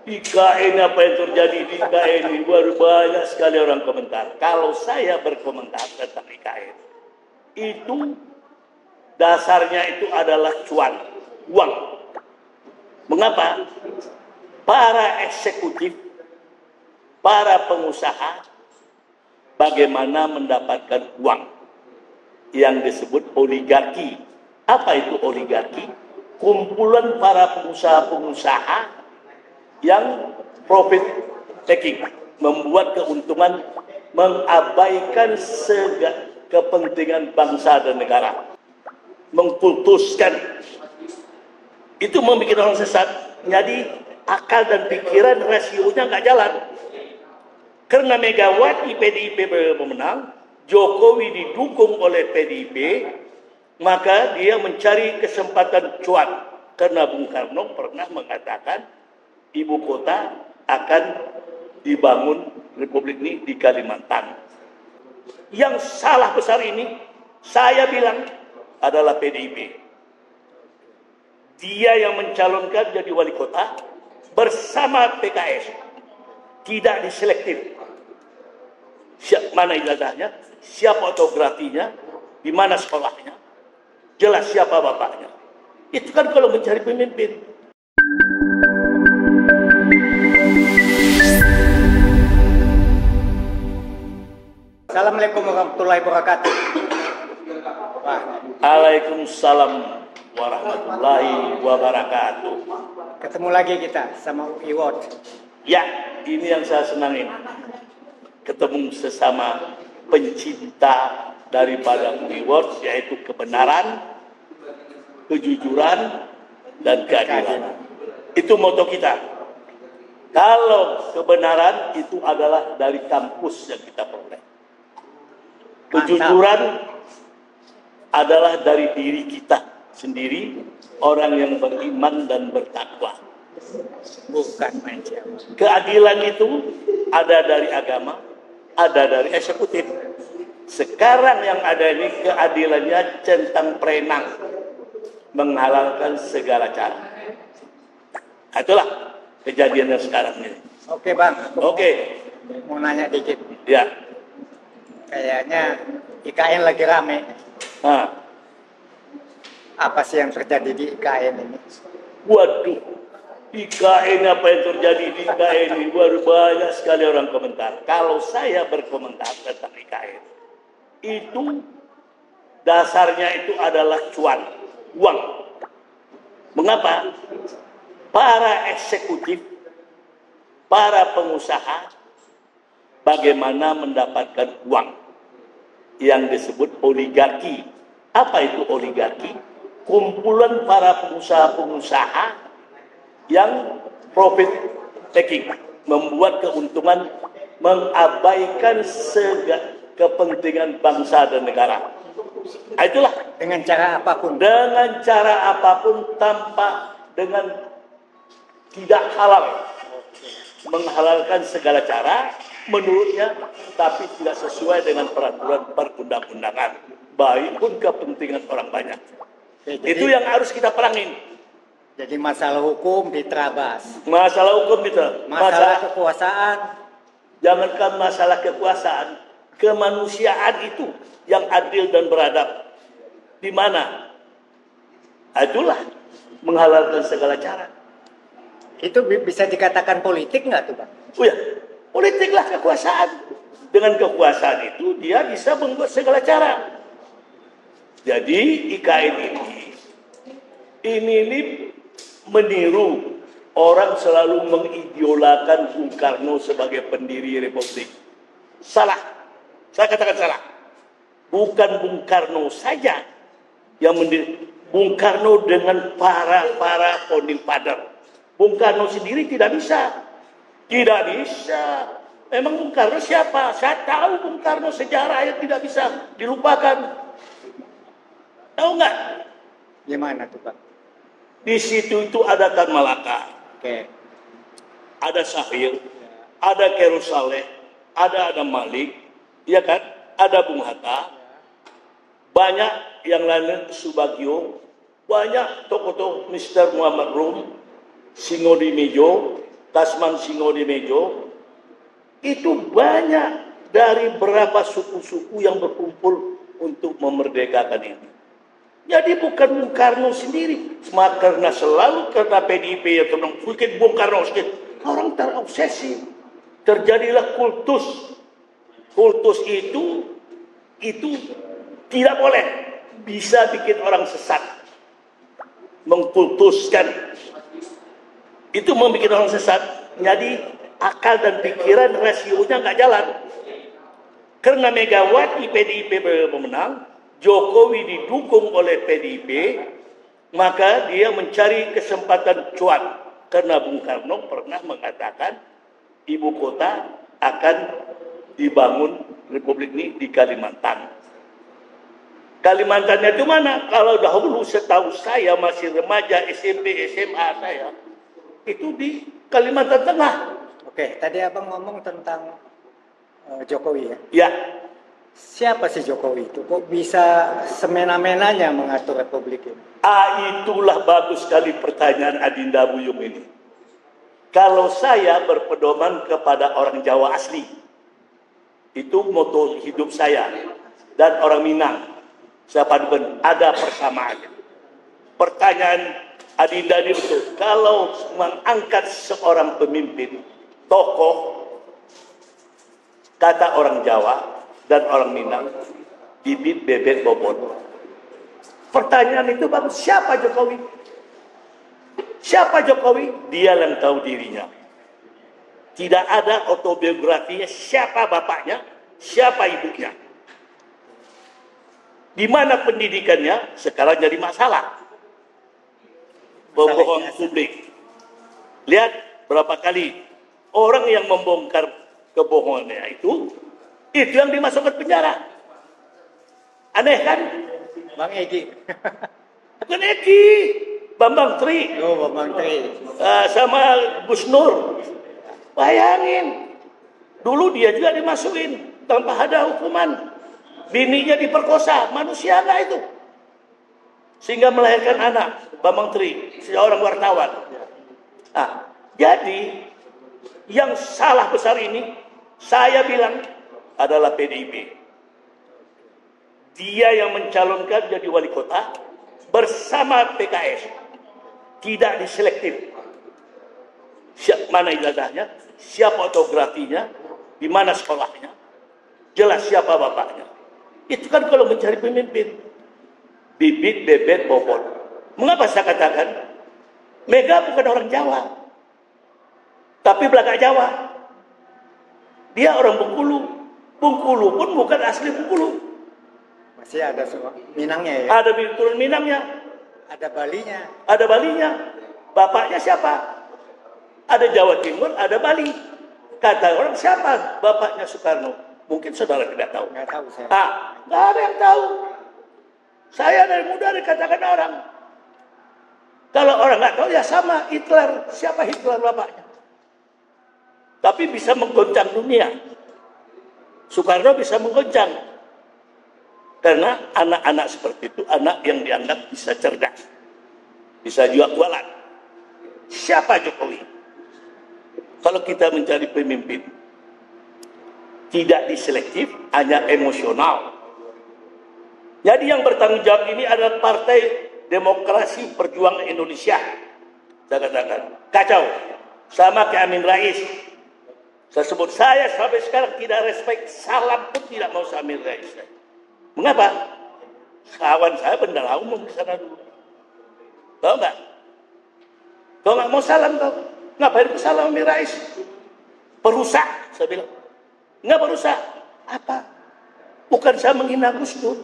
IKN, apa yang terjadi di IKN ini, baru banyak sekali orang komentar. Kalau saya berkomentar tentang IKN, itu dasarnya itu adalah cuan, uang. Mengapa? Para eksekutif, para pengusaha, bagaimana mendapatkan uang yang disebut oligarki. Apa itu oligarki? Kumpulan para pengusaha-pengusaha yang profit taking, membuat keuntungan, mengabaikan kepentingan bangsa dan negara, mengkultuskan. Itu membuat orang sesat. Jadi akal dan pikiran rasionya nggak jalan. Karena Megawati PDIP memenang, Jokowi didukung oleh PDIP, maka dia mencari kesempatan cuan. Karena Bung Karno pernah mengatakan ibu kota akan dibangun Republik ini di Kalimantan. Yang salah besar ini, saya bilang, adalah PDIP. Dia yang mencalonkan jadi wali kota bersama PKS. Tidak diselektif. Mana ijazahnya, siapa autografinya, di mana sekolahnya, jelas siapa bapaknya. Itu kan kalau mencari pemimpin. Assalamualaikum warahmatullahi wabarakatuh. Waalaikumsalam warahmatullahi wabarakatuh. Ketemu lagi kita sama UI World. Ya, ini yang saya senangin. Ketemu sesama pencinta daripada UI World, yaitu kebenaran, kejujuran, dan keadilan. Itu moto kita. Kalau kebenaran itu adalah dari kampus yang kita peroleh. Kejujuran adalah dari diri kita sendiri, orang yang beriman dan bertakwa. Bukan manusia. Keadilan itu ada dari agama, ada dari eksekutif. Sekarang yang ada ini keadilannya centang perenang, menghalalkan segala cara. Itulah kejadian yang sekarang ini. Oke Bang. Oke. Mau nanya dikit. Ya. Kayaknya IKN lagi rame. Nah. Apa sih yang terjadi di IKN ini? Waduh, IKN, apa yang terjadi di IKN ini, baru banyak sekali orang komentar. Kalau saya berkomentar tentang IKN, itu dasarnya itu adalah cuan, uang. Mengapa? Para eksekutif, para pengusaha, bagaimana mendapatkan uang yang disebut oligarki. Apa itu oligarki? Kumpulan para pengusaha-pengusaha yang profit taking, membuat keuntungan, mengabaikan kepentingan bangsa dan negara. Itulah dengan cara apapun. Dengan cara apapun, tanpa dengan tidak halal, menghalalkan segala cara menurutnya, tapi tidak sesuai dengan peraturan perundang-undangan, baik pun kepentingan orang banyak. Jadi, itu yang harus kita perangin. Jadi masalah hukum diterabas. Masalah hukum diterabas. Masalah kekuasaan. Jangankan masalah kekuasaan, kemanusiaan itu yang adil dan beradab. Di mana? Itulah menghalalkan segala cara. Itu bisa dikatakan politik nggak tuh Bang? Oh ya, politiklah kekuasaan. Dengan kekuasaan itu dia bisa membuat segala cara. Jadi IKN ini meniru, orang selalu mengidolakan Bung Karno sebagai pendiri Republik. Salah. Saya katakan salah. Bukan Bung Karno saja yang mendiri. Bung Karno dengan para founding father. Bung Karno sendiri tidak bisa. Tidak bisa. Memang Bung Karno siapa? Saya tahu Bung Karno sejarah yang tidak bisa dilupakan. Tahu nggak? Gimana tuh Pak? Di situ itu ada Tan Malaka. Oke. Ada Sahir, ada Kerusale, ada Adam Malik, ya kan? Ada Bung Hatta, banyak yang lain, Subagio, banyak tokoh-tokoh Mr. Muhammad Rum, Singodimejo, Tasman Singodimejo, itu banyak dari berapa suku-suku yang berkumpul untuk memerdekakan ini. Jadi bukan Bung Karno sendiri, karena selalu karena PDIP yang tentang sedikit Bung Karno sedikit, orang terobsesi, terjadilah kultus. Kultus itu tidak boleh, bisa bikin orang sesat, mengkultuskan, itu membuat orang sesat. Jadi akal dan pikiran rasionya nggak jalan. Karena Megawati PDIP memenang, Jokowi didukung oleh PDIP, maka dia mencari kesempatan cuan. Karena Bung Karno pernah mengatakan ibu kota akan dibangun Republik ini di Kalimantan. Kalimantannya itu mana? Kalau dahulu setahu saya masih remaja SMP, SMA saya, itu di Kalimantan Tengah. Oke, tadi abang ngomong tentang Jokowi ya? Ya. Siapa sih Jokowi itu? Kok bisa semena-menanya mengatur Republik ini? Itulah bagus sekali pertanyaan Adinda Buyung ini. Kalau saya berpedoman kepada orang Jawa asli, itu moto hidup saya, dan orang Minang, saya padukan, ada persamaannya. Pertanyaan Adinda ini betul. Kalau mengangkat seorang pemimpin, tokoh, kata orang Jawa dan orang Minang, bibit bebek bobot. Pertanyaan itu bagus, siapa Jokowi? Siapa Jokowi? Dia yang tahu dirinya. Tidak ada autobiografinya, siapa bapaknya, siapa ibunya. Di mana pendidikannya, sekarang jadi masalah. Pembohong publik. Lihat berapa kali orang yang membongkar kebohongannya itu yang dimasukkan penjara. Aneh kan? Bang Egi. Bukan Egi, Bambang Tri. Oh, Bambang Tri. Sama Gus Nur. Bayangin, dulu dia juga dimasukin tanpa ada hukuman. Bininya diperkosa, manusia nggak itu? Sehingga melahirkan anak, Bambang Tri, seorang wartawan. Jadi yang salah besar ini, saya bilang adalah PDIP. Dia yang mencalonkan jadi wali kota bersama PKS. Tidak diselektif. Mana ijazahnya, siapa autografinya, di mana sekolahnya, jelas siapa bapaknya. Itu kan kalau mencari pemimpin. Bibit, bebet, bobot. Mengapa saya katakan Mega bukan orang Jawa, tapi belakang Jawa. Dia orang Bengkulu. Bengkulu pun bukan asli Bengkulu. Masih ada semua Minangnya ya? Ada turun Minangnya. Ada Balinya. Ada Balinya. Bapaknya siapa? Ada Jawa Timur, ada Bali. Kata orang, siapa bapaknya Soekarno? Mungkin saudara tidak tahu. Nggak tahu saya. Nggak ada yang tahu. Saya dari muda dikatakan orang. Kalau orang nggak tahu, ya sama Hitler. Siapa Hitler bapaknya? Tapi bisa menggoncang dunia. Soekarno bisa menggoncang. Karena anak-anak seperti itu, anak yang dianggap bisa cerdas. Bisa juga kualat. Siapa Jokowi? Kalau kita mencari pemimpin, tidak diselektif, hanya emosional. Jadi yang bertanggung jawab ini adalah Partai Demokrasi Perjuangan Indonesia. Saya katakan, kacau. Sama kayak Amin Rais. Saya sebut, saya sampai sekarang tidak respect, salam pun tidak mau sama Amin Rais. Mengapa? Kawan saya bendara umum di sana dulu. Tahu nggak? Kau nggak mau salam kau? Ngapain salam Amin Rais? Perusak, saya bilang. Nggak perusak. Apa? Bukan saya menghina Gus Dur.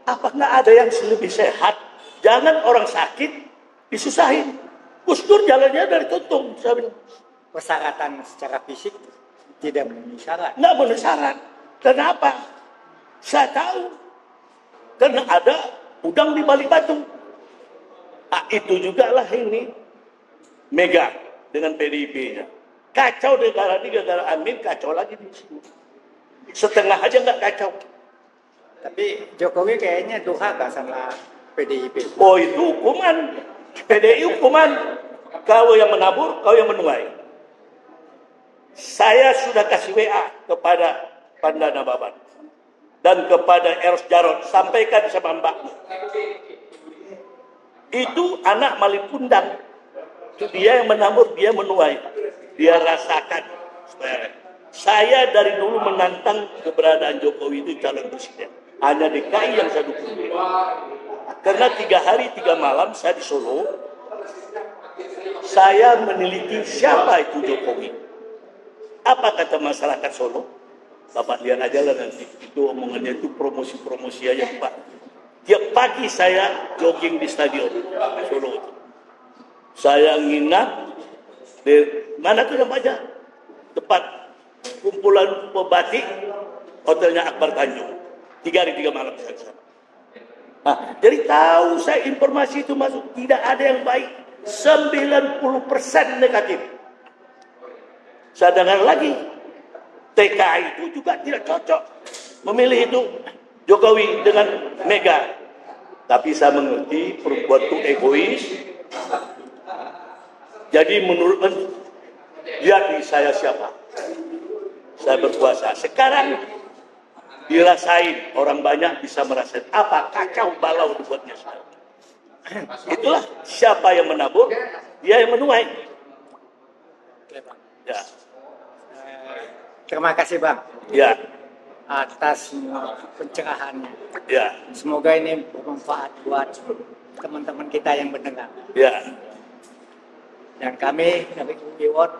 Apa nggak ada yang lebih sehat? Jangan orang sakit disusahin. Gus Dur jalannya dari tuntung, saya bilang. Persyaratan secara fisik tidak memenuhi syarat. Nggak memenuhi syarat. Kenapa? Saya tahu. Karena ada udang di balik batu. Itu juga lah ini Mega dengan PDIP-nya. Kacau negara ini gara-gara Amin, kacau lagi di sini. Setengah aja nggak kacau. Tapi Jokowi kayaknya durhaka sama PDIP. Oh, itu hukuman. PDI hukuman. Kau yang menabur, kau yang menuai. Saya sudah kasih WA kepada Pandana Baban dan kepada Eros Jarot, sampaikan sama Mbak. Itu anak Malipundang. Itu dia yang menabur, dia menuai. Dia rasakan. Saya dari dulu menantang keberadaan Jokowi itu calon presiden. Hanya DKI yang saya dukung. Karena 3 hari 3 malam saya di Solo, saya meneliti siapa itu Jokowi. Apa kata masyarakat Solo? Bapak lihat aja lah nanti. Itu omongannya itu promosi-promosi aja Pak. Tiap pagi saya jogging di stadion Solo itu. Saya nginap di mana tuh namanya? Tempat kumpulan pebatik, hotelnya Akbar Tanjung. 3 hari 3 malam saya sana. Nah, jadi tahu saya informasi itu masuk, tidak ada yang baik. 90% negatif. Saya dengar lagi, TKI itu juga tidak cocok memilih itu Jokowi dengan Mega. Tapi saya mengerti perempuan itu egois. Jadi menurut lihat di saya siapa. Saya berkuasa. Sekarang dirasain, orang banyak bisa merasakan apa kacau balau dibuatnya saya. Itulah siapa yang menabur, dia yang menuai. Ya. Terima kasih Bang. Ya. Atas pencerahannya. Ya. Semoga ini bermanfaat buat teman-teman kita yang mendengar. Ya. Dan kami dari UI Award